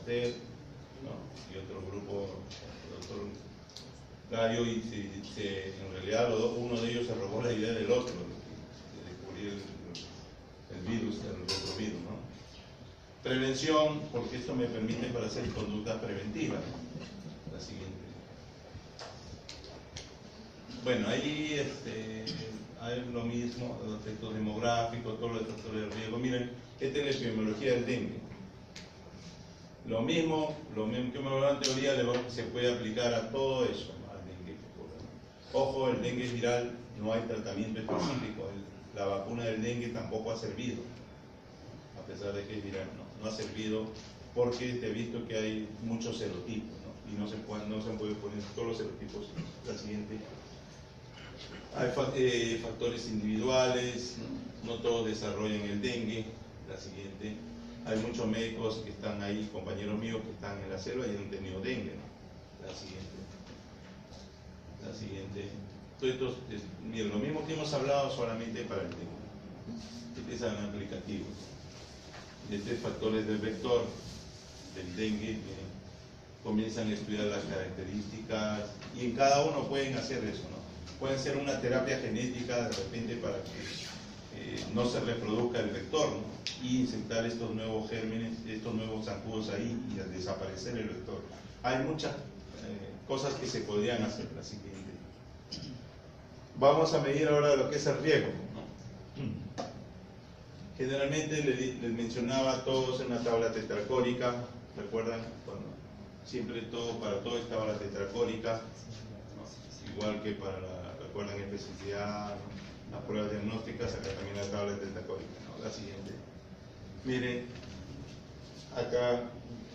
Pasteur, ¿no? Y otro grupo, el doctor Gallo, y en realidad uno de ellos se robó la idea del otro, de descubrir el virus, el retrovirus, ¿no? Prevención, porque esto me permite para hacer conductas preventivas. La siguiente. Bueno, ahí hay lo mismo, los efectos demográficos, todos los factores de riesgo. Miren, esta es la epidemiología del dengue. Lo mismo que me hablaba en teoría, se puede aplicar a todo eso, al dengue. Ojo, el dengue es viral, no hay tratamiento específico. La vacuna del dengue tampoco ha servido, a pesar de que es viral, no ha servido porque te he visto que hay muchos serotipos, ¿no? Y no se pueden poner todos los serotipos. La siguiente. Hay factores individuales, no todos desarrollan el dengue. La siguiente. Hay muchos médicos que están ahí, compañeros míos que están en la selva y han tenido dengue, ¿no? La siguiente. La siguiente. Todo esto miren, lo mismo que hemos hablado solamente para el dengue. Este es un aplicativo. De 3 factores del vector del dengue, comienzan a estudiar las características y en cada uno pueden hacer eso, ¿no? Pueden ser una terapia genética de repente para que no se reproduzca el vector, ¿no? Y insertar estos nuevos gérmenes, estos nuevos zancudos ahí y desaparecer el vector. Hay muchas cosas que se podrían hacer. La siguiente. Vamos a medir ahora lo que es el riesgo, ¿no? Generalmente les mencionaba a todos en la tabla tetracórica, ¿recuerdan? Siempre para todo estaba la tetracórica, ¿no? Igual que recuerdan especificidad, ¿no? Las pruebas diagnósticas, acá también la tabla tetracórica, ¿no? La siguiente. Miren, acá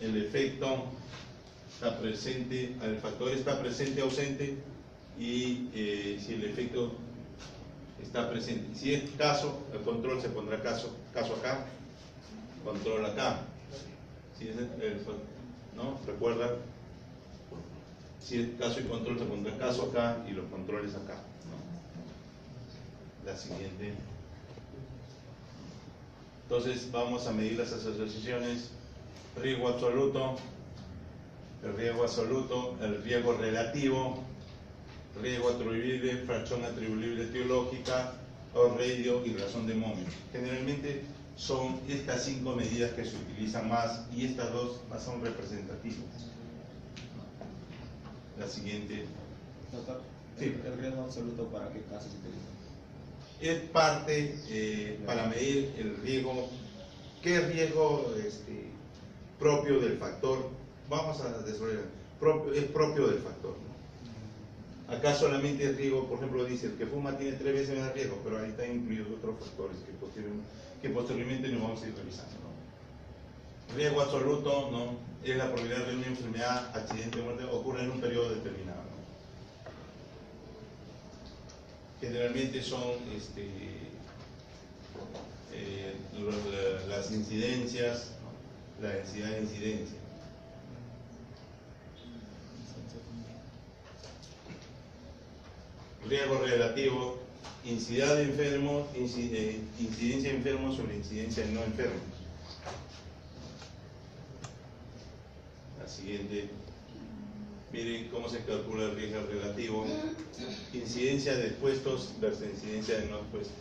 el efecto está presente, el factor está presente, ausente, y si el efecto está presente. Si es caso, el control se pondrá caso acá, control acá. Si es ¿no? Recuerda, si es caso y control se pondrá caso acá y los controles acá, ¿no? La siguiente. Entonces vamos a medir las asociaciones. Riesgo absoluto, el riesgo relativo, riesgo atribuible, fracción atribuible teológica, radio y razón de momio. Generalmente son estas 5 medidas que se utilizan más y estas 2 más son representativas. La siguiente. Doctor, sí. ¿El riesgo absoluto para qué casos se utiliza? Es parte para medir el riesgo. ¿Qué riesgo propio del factor? Vamos a desarrollar. Es propio del factor, ¿no? Acá solamente el riesgo, por ejemplo, dice el que fuma tiene 3 veces más riesgo, pero ahí están incluidos otros factores que posteriormente nos vamos a ir revisando, ¿no? Riesgo absoluto, ¿no? Es la probabilidad de una enfermedad, accidente o muerte ocurre en un periodo determinado, ¿no? Generalmente son las incidencias, ¿no? La densidad de incidencia. Riesgo relativo, incidencia de enfermos, incidencia de enfermos sobre incidencia de no enfermos. La siguiente. Miren cómo se calcula el riesgo relativo. Incidencia de expuestos versus incidencia de no expuestos,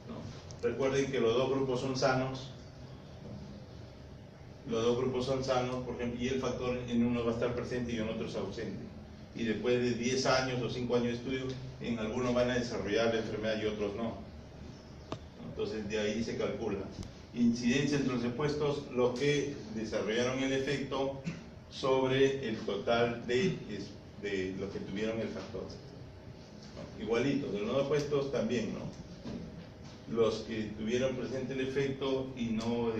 ¿no? Recuerden que los 2 grupos son sanos. Los 2 grupos son sanos, por ejemplo, y el factor en uno va a estar presente y en otro es ausente. Y después de 10 años o 5 años de estudio, en algunos van a desarrollar la enfermedad y otros no. Entonces de ahí se calcula. Incidencia entre los expuestos, los que desarrollaron el efecto sobre el total de los que tuvieron el factor, ¿no? Igualito, de los no expuestos también, ¿no? Los que tuvieron presente el efecto y no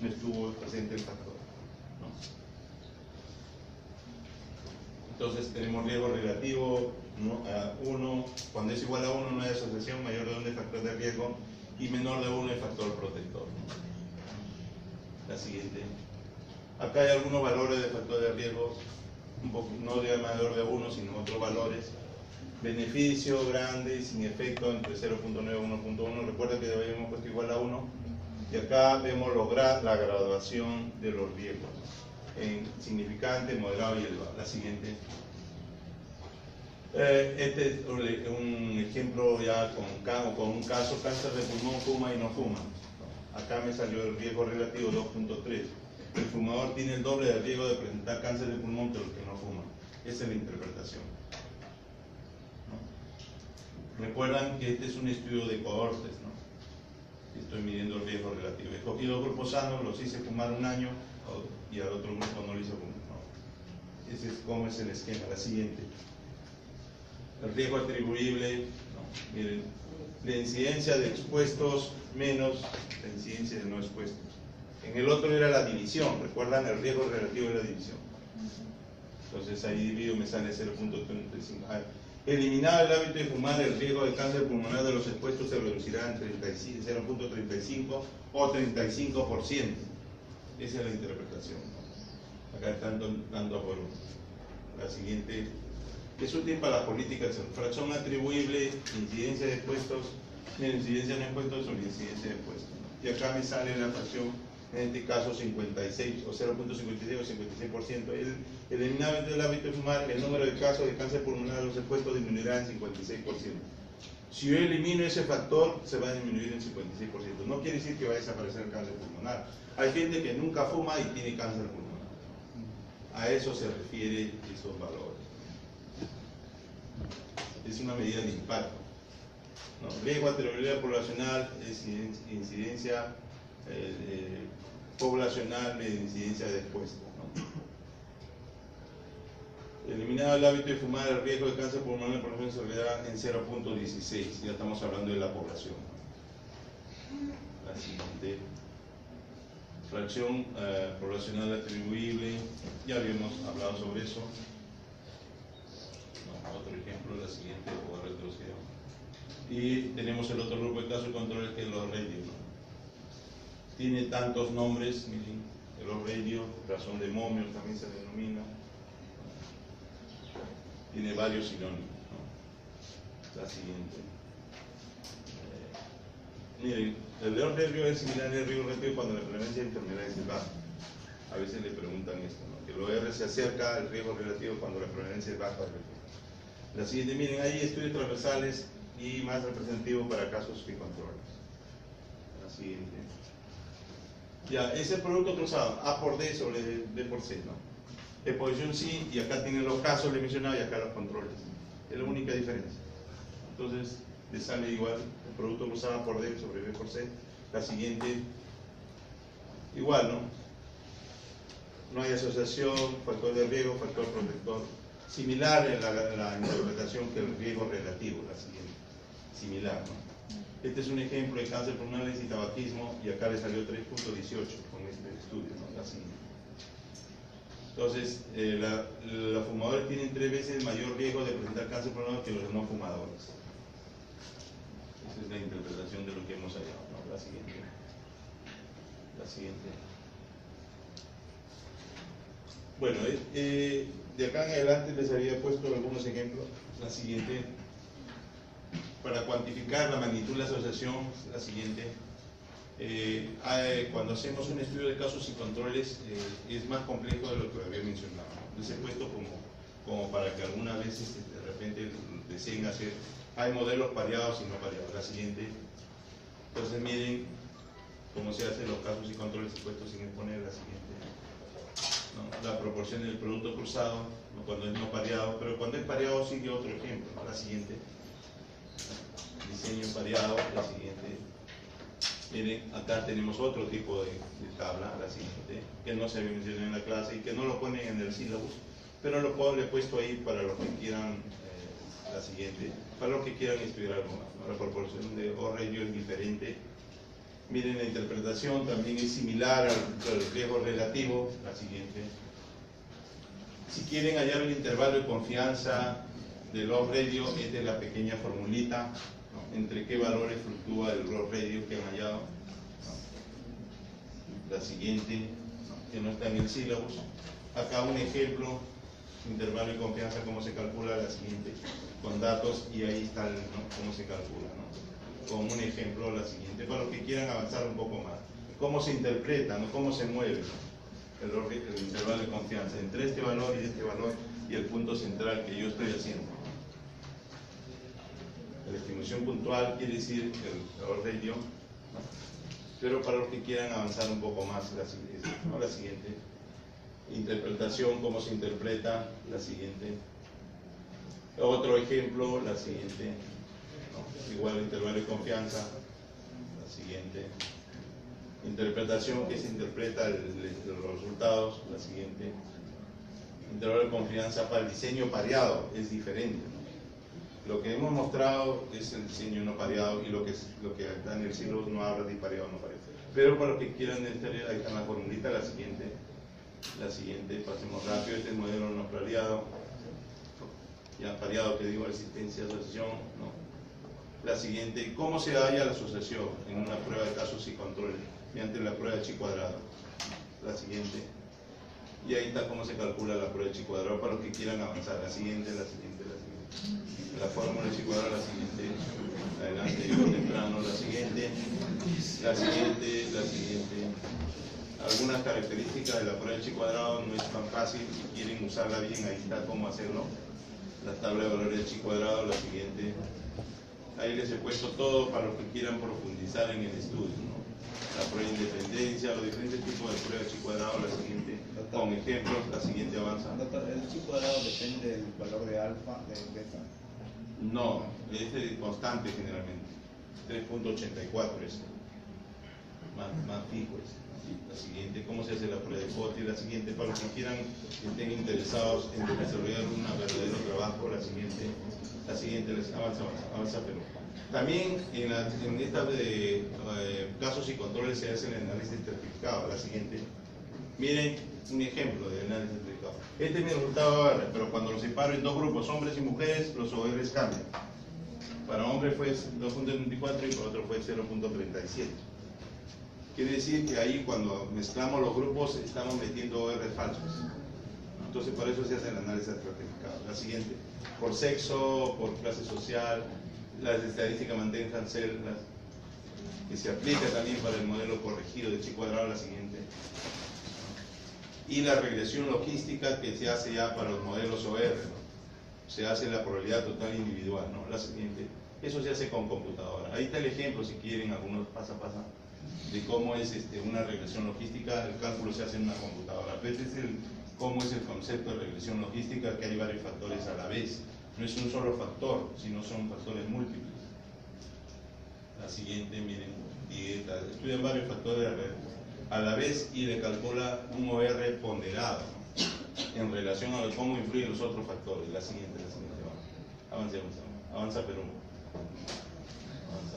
estuvo presente el factor, ¿no? Entonces tenemos riesgo relativo, ¿no? A 1, cuando es igual a 1 no hay asociación, mayor de 1 el factor de riesgo y menor de 1 el factor protector, ¿no? La siguiente. Acá hay algunos valores de factor de riesgo, no de mayor de 1, sino otros valores. Beneficio grande, sin efecto, entre 0.9 y 1.1. Recuerda que habíamos puesto igual a 1. Y acá vemos la graduación de los riesgos en significante, moderado y elevado. La siguiente. Este es un ejemplo ya con un caso: cáncer de pulmón, fuma y no fuma. Acá me salió el riesgo relativo 2.3. El fumador tiene el doble de riesgo de presentar cáncer de pulmón que el que no fuma. Esa es la interpretación. ¿No? Recuerdan que este es un estudio de cohortes, ¿no? Estoy midiendo el riesgo relativo. He cogido grupos sanos, los hice fumar un año y al otro grupo no lo hice fumar. ¿No? Ese es cómo es el esquema. La siguiente. El riesgo atribuible, ¿no? Miren, la incidencia de expuestos menos la incidencia de no expuestos. En el otro era la división, recuerdan, el riesgo relativo de la división. Entonces ahí divido, me sale 0.35. Eliminado el hábito de fumar, el riesgo de cáncer pulmonar de los expuestos se reducirá en 0.35 o 35%. Esa es la interpretación. Acá están dando por uno. La siguiente es útil para las políticas: fracción atribuible, incidencia de expuestos, incidencia no expuestos sobre incidencia de expuestos. Y acá me sale la fracción, en este caso 56 o 0.56 o 56%. Eliminado el hábito de fumar, el número de casos de cáncer pulmonar de los expuestos disminuirá en 56%. Si yo elimino ese factor, se va a disminuir en 56%. No quiere decir que va a desaparecer el cáncer pulmonar. Hay gente que nunca fuma y tiene cáncer pulmonar. A eso se refiere esos valores. Es una medida de impacto. ¿No? Riesgo atribuible poblacional es incidencia poblacional de incidencia de expuestos. ¿No? Eliminado el hábito de fumar, el riesgo de cáncer pulmonar por ejemplo se verá en 0.16. Ya estamos hablando de la población. La siguiente. Fracción poblacional atribuible, ya habíamos hablado sobre eso. No, otro ejemplo, la siguiente, o retroceder. Y tenemos el otro grupo de casos de control, que es los radios. ¿No? Tiene tantos nombres, miren, los radios, razón de momios también se denomina. Tiene varios sinónimos. ¿No? La siguiente. Miren, el de riesgo es similar al riesgo relativo cuando la prevalencia de enfermedades es baja. A veces le preguntan esto, ¿no? Que lo R se acerca al riesgo relativo cuando la prevalencia es baja. La siguiente, miren, hay estudios transversales y más representativos para casos que controles. La siguiente. Ya, ese producto cruzado, A por D sobre B por C, ¿no? Exposición sí, y acá tienen los casos, le he mencionado, y acá los controles. Es la única diferencia. Entonces, le sale igual el producto cruzado A por D sobre B por C. La siguiente, igual, ¿no? No hay asociación, factor de riesgo, factor protector. Similar en la interpretación que el riesgo relativo, la siguiente. Similar, ¿no? Este es un ejemplo de cáncer pulmonar y tabaquismo, y acá le salió 3.18 con este estudio, ¿no? La siguiente. Entonces, los fumadores tienen 3 veces mayor riesgo de presentar cáncer pulmonar que los no fumadores. Esa es la interpretación de lo que hemos hallado, ¿no? La siguiente. La siguiente. Bueno, de acá en adelante les había puesto algunos ejemplos. La siguiente. Para cuantificar la magnitud de la asociación, la siguiente. Cuando hacemos un estudio de casos y controles, es más complejo de lo que había mencionado. Les he puesto como para que algunas veces de repente deseen hacer. Hay modelos pareados y no pareados. La siguiente. Entonces miren cómo se hacen los casos y controles puestos sin exponer. La siguiente. ¿No? La proporción del producto cruzado, ¿no? Cuando es no pareado, pero cuando es pareado sigue otro ejemplo, ¿no? La siguiente. Diseño pareado, la siguiente. Miren, acá tenemos otro tipo de tabla, la siguiente, que no se menciona en la clase y que no lo ponen en el sílabus, pero le he puesto ahí para los que quieran, la siguiente, para los que quieran estudiar algo más, ¿no? La proporción de O radio es diferente. Miren, la interpretación también es similar al riesgo relativo, la siguiente. Si quieren hallar el intervalo de confianza del O radio, esta es la pequeña formulita, ¿no? Entre qué valores fluctúa el O radio que han hallado, ¿no? La siguiente, ¿no? Que no está en el sílabus. Acá un ejemplo, intervalo de confianza, cómo se calcula, la siguiente, con datos, y ahí está ¿no? Cómo se calcula, ¿no? Como un ejemplo, la siguiente, para los que quieran avanzar un poco más. cómo se interpreta, ¿no? Cómo se mueve el intervalo de confianza entre este valor y el punto central que yo estoy haciendo. La estimación puntual quiere decir el error radio, ¿no? Pero para los que quieran avanzar un poco más, la siguiente. Interpretación, cómo se interpreta, la siguiente. Otro ejemplo, la siguiente, ¿no? Igual intervalo de confianza, la siguiente. Interpretación, que se interpreta los resultados, la siguiente. Intervalo de confianza para el diseño pareado, es diferente, ¿no? Lo que hemos mostrado es el diseño no pareado y lo que está en el cielo no habla de pareado o no pareado. Pero para los que quieran entender, ahí está la formulita, la siguiente, pasemos rápido, este es el modelo no pareado, ya pareado que digo, resistencia, asociación, ¿no? La siguiente, ¿cómo se halla la asociación en una prueba de casos y controles mediante la prueba de chi cuadrado? La siguiente, y ahí está cómo se calcula la prueba de chi cuadrado para los que quieran avanzar, la siguiente. La fórmula de chi cuadrado, la siguiente, adelante, yo temprano, la siguiente. Algunas características de la prueba de chi cuadrado no es tan fácil, si quieren usarla bien, ahí está cómo hacerlo. La tabla de valores de chi cuadrado, la siguiente. Ahí les he puesto todo para los que quieran profundizar en el estudio, ¿no? La prueba de independencia, los diferentes tipos de prueba de chi cuadrado, la siguiente, con ejemplos, la siguiente avanza. Doctor, ¿el chi cuadrado depende del valor de alfa, de beta? No, es constante generalmente, 3.84 es más fijo es. La siguiente, ¿cómo se hace la prueba de Coti? La siguiente, para los que quieran, que estén interesados en desarrollar un verdadero trabajo, la siguiente, avanza, pero también en esta de casos y controles se hace el análisis estratificado. La siguiente, miren un ejemplo de análisis estratificado. Este es mi resultado OR, pero cuando lo separo en dos grupos, hombres y mujeres, los ORs cambian. Para hombres fue 2.34 y para otro fue 0.37. Quiere decir que ahí cuando mezclamos los grupos estamos metiendo OR falsos. Entonces por eso se hace el análisis estratificado. La siguiente, por sexo, por clase social, las estadísticas mantengan celdas, que se aplica también para el modelo corregido de chi cuadrado, la siguiente. Y la regresión logística que se hace ya para los modelos OR, ¿no? Se hace la probabilidad total individual, ¿no? La siguiente. Eso se hace con computadora. Ahí está el ejemplo, si quieren, algunos pasa, de cómo es una regresión logística. El cálculo se hace en una computadora. Pero cómo es el concepto de regresión logística, que hay varios factores a la vez. No es un solo factor, sino son factores múltiples. La siguiente, miren, estudian varios factores a la vez y le calcula un OR ponderado, ¿no? En relación a cómo influyen los otros factores. La siguiente, avanza Perú. Avanza.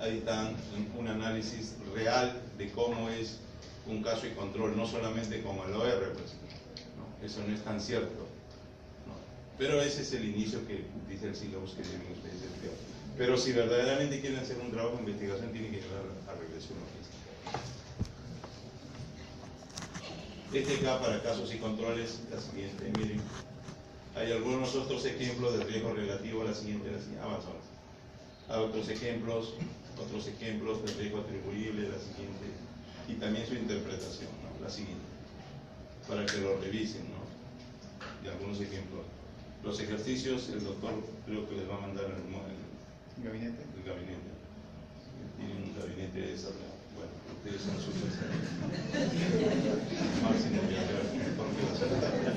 Ahí está un análisis real de cómo es un caso y control, no solamente como el OR, pues, ¿no? Eso no es tan cierto, ¿no? Pero ese es el inicio que dice el sílabus que deben ustedes estudiar. Pero si verdaderamente quieren hacer un trabajo de investigación, tienen que llevar a regresión logística. Acá para casos y controles, la siguiente, miren. Hay algunos otros ejemplos de riesgo relativo, la siguiente, avanza. Hay otros ejemplos de riesgo atribuible, la siguiente, y también su interpretación, ¿no? La siguiente, para que lo revisen, ¿no? Y algunos ejemplos. Los ejercicios, el doctor creo que les va a mandar el ¿Gabinete? El gabinete. Tienen un gabinete de esa. Bueno, ustedes son súper. Máximo Villarreal, mejor que la secretaria.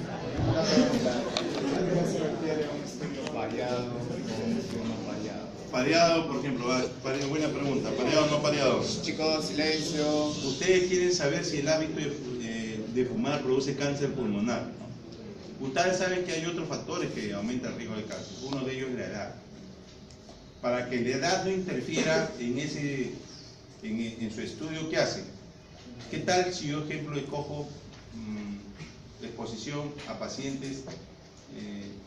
¿Qué se refiere a un estudio variado o un estudio no variado? Pareado, por ejemplo, buena pregunta. ¿Pareado o no pareado? Chicos, silencio. Ustedes quieren saber si el hábito de fumar produce cáncer pulmonar, ¿no? Ustedes saben que hay otros factores que aumentan el riesgo de cáncer. Uno de ellos es la edad. Para que la edad no interfiera en su estudio, ¿qué hace? ¿Qué tal si yo, ejemplo, escojo exposición a pacientes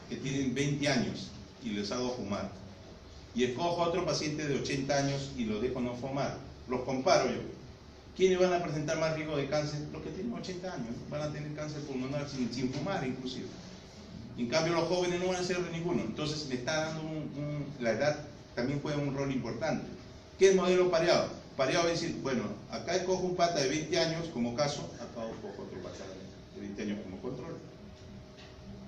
que tienen 20 años y les hago fumar? Y escojo a otro paciente de 80 años y lo dejo no fumar. Los comparo yo. ¿Quiénes van a presentar más riesgo de cáncer? Los que tienen 80 años. Van a tener cáncer pulmonar sin fumar, inclusive. En cambio, los jóvenes no van a ser de ninguno. Entonces, me está dando la edad también juega un rol importante. ¿Qué es modelo pareado? Pareado es decir, bueno, acá escojo un pata de 20 años como caso, acá escojo otro pata de 20 años como control.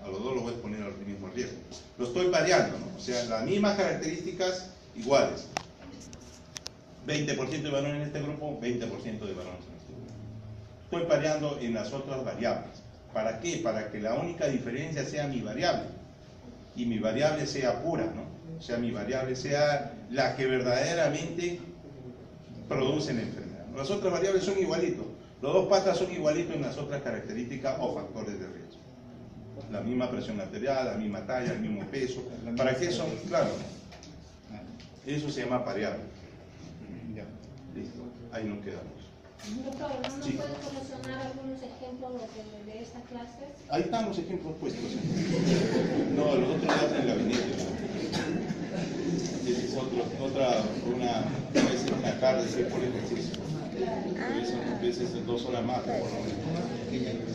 A los dos los voy a poner al mismo riesgo. Lo estoy pareando, ¿no? O sea, las mismas características iguales. 20% de varones en este grupo, 20% de varones en este grupo. Estoy pareando en las otras variables. ¿Para qué? Para que la única diferencia sea mi variable. Y mi variable sea pura, ¿no? O sea, mi variable sea la que verdaderamente produce la enfermedad. Las otras variables son igualitos. Los dos patas son igualitos en las otras características o factores de riesgo. La misma presión arterial, la misma talla, el mismo peso. ¿Para qué son? Claro. Eso se llama pareado. Ya. Listo. Ahí nos quedamos. Doctor, ¿no nos Sí. puede proporcionar algunos ejemplos de esta clase? Ahí están los ejemplos puestos. No, los otros ya están en el gabinete. Ese es una carga de por ejercicio. Pero eso a veces 2 horas más, por lo menos.